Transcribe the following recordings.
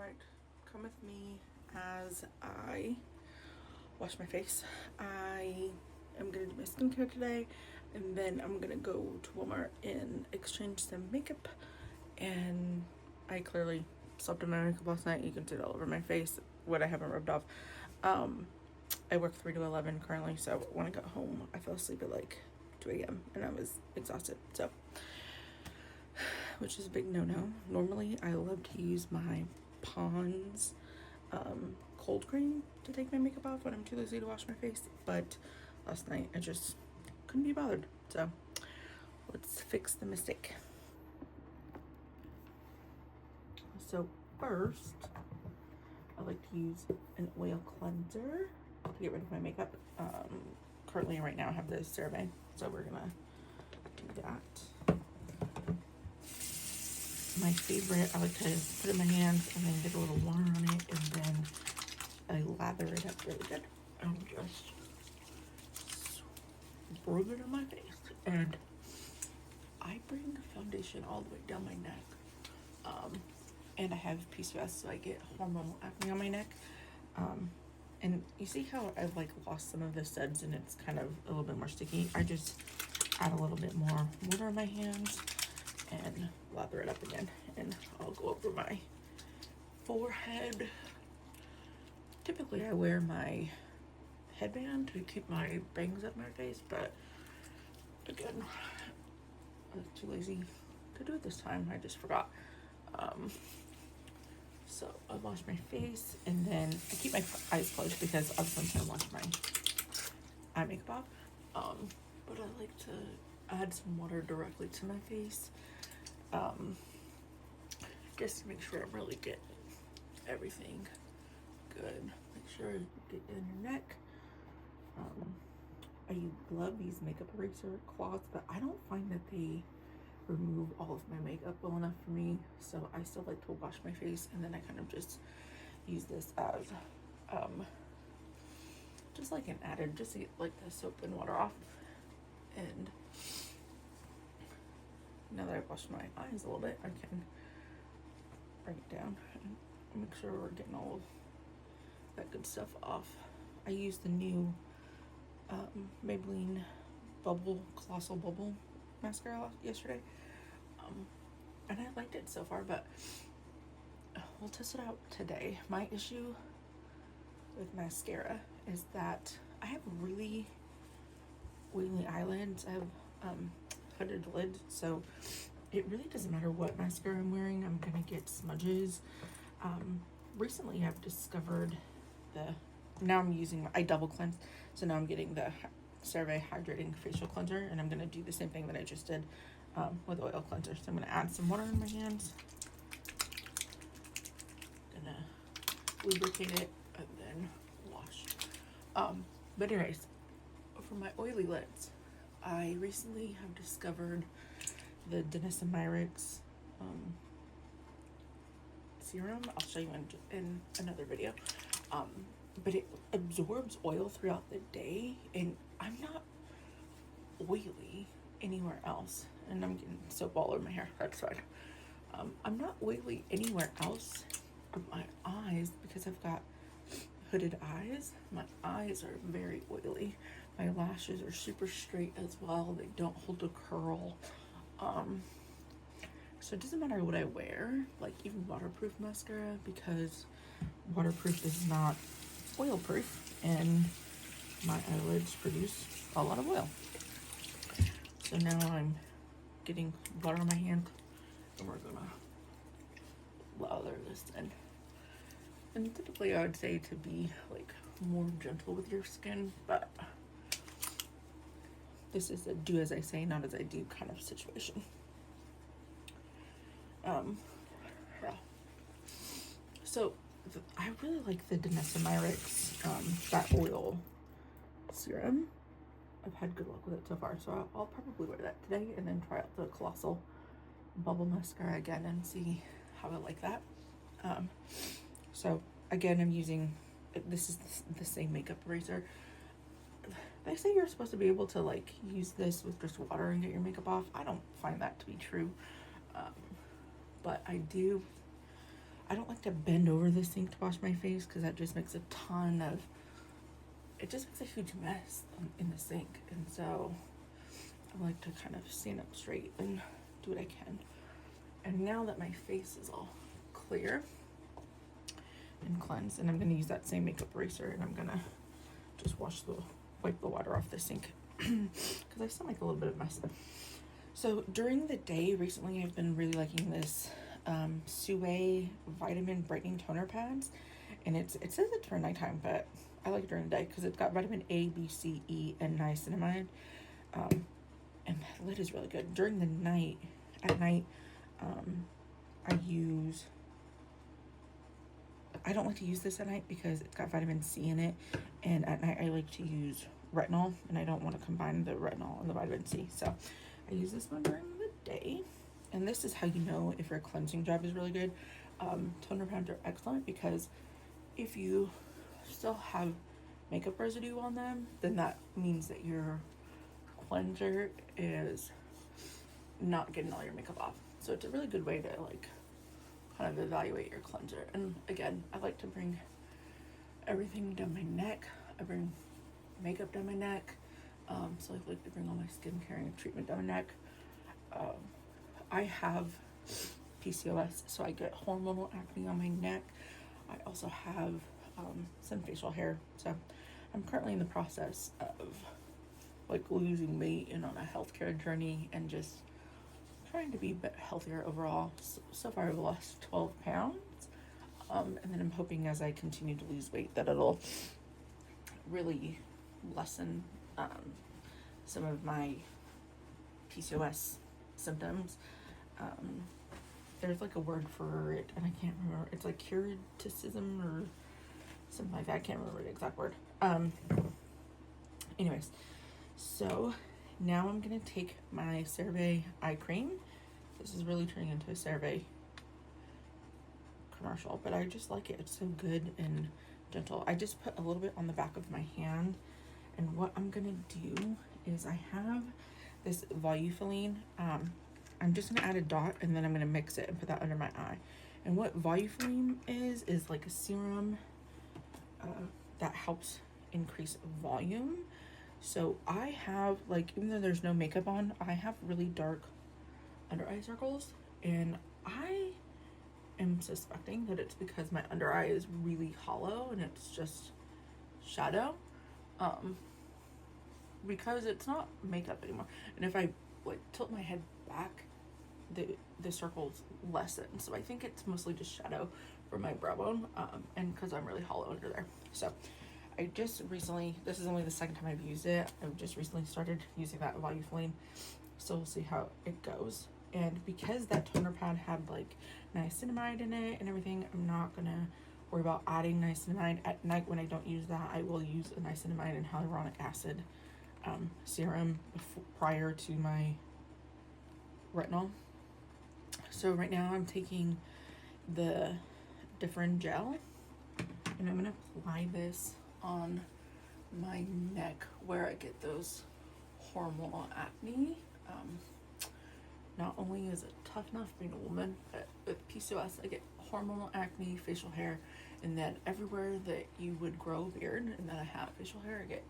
Alright, come with me as I wash my face. I am gonna do my skincare today, and then I'm gonna go to Walmart and exchange some makeup. And I clearly slept in my makeup last night. You can see it all over my face, what I haven't rubbed off. I work 3 to 11 currently, so when I got home, I fell asleep at like 2 a.m. and I was exhausted. So, which is a big no-no. Normally, I love to use my Pond's cold cream to take my makeup off when I'm too lazy to wash my face, but last night I just couldn't be bothered. So let's fix the mistake. So first, I like to use an oil cleanser to get rid of my makeup. Currently right now I have the CeraVe, so we're gonna do that. My favorite, I like to put it in my hands and then get a little water on it, and then I lather it up really good and just rub it on my face. And I bring the foundation all the way down my neck. And I have PCOS, so I get hormonal acne on my neck. And you see how I've like lost some of the suds and it's kind of a little bit more sticky? I just add a little bit more water on my hands and lather it up again, and I'll go over my forehead. Typically I wear my headband to keep my bangs up my face, but again, I was too lazy to do it this time. I just forgot. So I wash my face, and then I keep my eyes closed because obviously I'm trying to wash my eye makeup off. But I like to add some water directly to my face, just to make sure I'm really getting everything good. Make sure you get in your neck. I love these makeup eraser cloths, but I don't find that they remove all of my makeup well enough for me, so I still like to wash my face, and then I kind of just use this as just like an added, just to get like the soap and water off. And now that I've washed my eyes a little bit, I can bring it down and make sure we're getting all of that good stuff off. I used the new Maybelline Colossal Bubble mascara yesterday, and I liked it so far, but we'll test it out today. My issue with mascara is that I have really oily eyelids. I have hooded lids, so it really doesn't matter what mascara I'm wearing, I'm gonna get smudges. Recently I've discovered now I'm using, I double cleanse, so now I'm getting the CeraVe Hydrating Facial Cleanser, and I'm going to do the same thing that I just did with oil cleanser. So I'm going to add some water in my hands, gonna lubricate it, and then wash. But anyways, for my oily lids, I recently have discovered the Danessa Myricks serum. I'll show you in another video. But it absorbs oil throughout the day, and I'm not oily anywhere else. And I'm getting soap all over my hair. That's fine. I'm not oily anywhere else but my eyes, because I've got hooded eyes. My eyes are very oily. My lashes are super straight as well. They don't hold a curl. So it doesn't matter what I wear, like even waterproof mascara, because waterproof is not oil proof, and my eyelids produce a lot of oil. So now I'm getting water on my hand, and we're gonna lather this in. And typically I would say to be like more gentle with your skin, but this is a do as I say, not as I do kind of situation. Yeah. So I really like the Danessa Myricks, that oil serum. I've had good luck with it so far, so I'll probably wear that today and then try out the Colossal Bubble Mascara again and see how I like that. So again, I'm using, this is the same makeup eraser. They say you're supposed to be able to like use this with just water and get your makeup off. I don't find that to be true, but I do I don't like to bend over the sink to wash my face because that just makes it just makes a huge mess in the sink. And so I like to kind of stand up straight and do what I can. And now that my face is all clear and cleansed, and I'm going to use that same makeup eraser, and I'm going to just wipe the water off the sink because I still make a little bit of mess. So during the day recently, I've been really liking this Sue Vitamin Brightening Toner Pads, and it says it's for nighttime, but I like it during the day because it's got vitamin A, B, C, E, and niacinamide, and the lid is really good. During the night, at night, I don't like to use this at night because it's got vitamin C in it, and at night I like to use retinol, and I don't want to combine the retinol and the vitamin C, so I use this one during the day. And this is how you know if your cleansing job is really good. Toner pads are excellent because if you still have makeup residue on them, then that means that your cleanser is not getting all your makeup off. So it's a really good way to like kind of evaluate your cleanser. And again, I like to bring everything down my neck. I bring makeup down my neck. So I like to bring all my skincare and treatment down my neck. I have PCOS, so I get hormonal acne on my neck. I also have some facial hair. So I'm currently in the process of like losing weight and on a healthcare journey and just trying to be a bit healthier overall. So far I've lost 12 pounds. And then I'm hoping as I continue to lose weight that it'll really lessen some of my PCOS symptoms. There's like a word for it and I can't remember. It's like curatism or something like that. I can't remember the exact word. Anyways, so now I'm gonna take my CeraVe eye cream. This is really turning into a CeraVe commercial, but I just like it. It's so good and gentle. I just put a little bit on the back of my hand, and what I'm gonna do is I have this Volufiline. I'm just gonna add a dot and then I'm gonna mix it and put that under my eye. And what Volufiline is like a serum that helps increase volume. So I have, like, even though there's no makeup on, I have really dark under eye circles, and I am suspecting that it's because my under eye is really hollow and it's just shadow, because it's not makeup anymore. And if I like tilt my head back, the circles lessen. So I think it's mostly just shadow from my brow bone, and because I'm really hollow under there. So I just recently, this is only the second time I've used it. I've just recently started using that Volufiline, so we'll see how it goes. And because that toner pad had like niacinamide in it and everything, I'm not gonna worry about adding niacinamide at night. When I don't use that, I will use a niacinamide and hyaluronic acid serum prior to my retinol. So right now I'm taking the Differin gel and I'm gonna apply this on my neck where I get those hormonal acne. Not only is it tough enough being a woman, but with PCOS I get hormonal acne, facial hair, and then everywhere that you would grow a beard and that I have facial hair, I get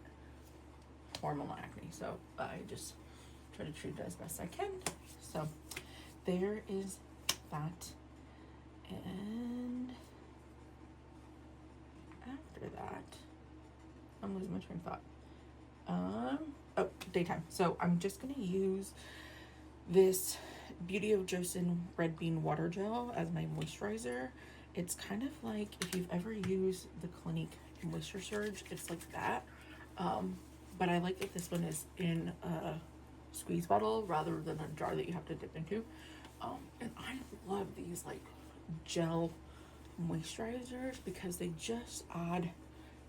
hormonal acne. So I just try to treat it as best I can. So there is that. And after that, I'm losing my train of thought. Oh, daytime. So I'm just gonna use this Beauty of Joseon Red Bean Water Gel as my moisturizer. It's kind of like if you've ever used the Clinique Moisture Surge, it's like that. But I like that this one is in a squeeze bottle rather than a jar that you have to dip into. And I love these like gel moisturizers because they just add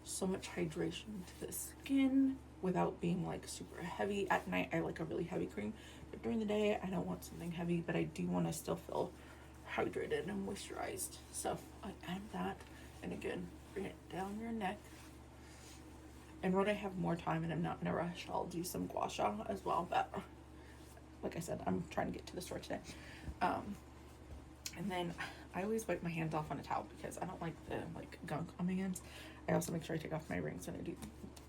so much hydration to the skin without being like super heavy. At night I like a really heavy cream, but during the day I don't want something heavy, but I do want to still feel hydrated and moisturized. So I add that, and again, bring it down your neck. And when I have more time and I'm not in a rush, I'll do some gua sha as well, but like I said, I'm trying to get to the store today. And then I always wipe my hands off on a towel because I don't like the like gunk on my hands. I also make sure I take off my rings when I do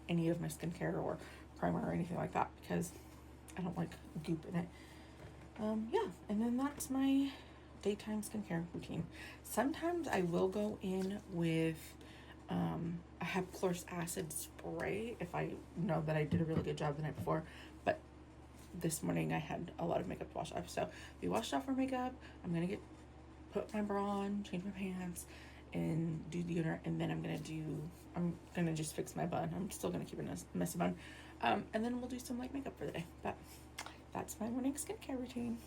any of my skincare or primer or anything like that because I don't like goop in it. Yeah, and then that's my daytime skincare routine. Sometimes I will go in with a hypochlorous acid spray if I know that I did a really good job the night before. But this morning I had a lot of makeup to wash off, so we washed off our makeup. I'm gonna put my bra on, change my pants, and do deodorant, and then I'm gonna just fix my bun. I'm still gonna keep a messy bun, and then we'll do some light makeup for the day. But that's my morning skincare routine.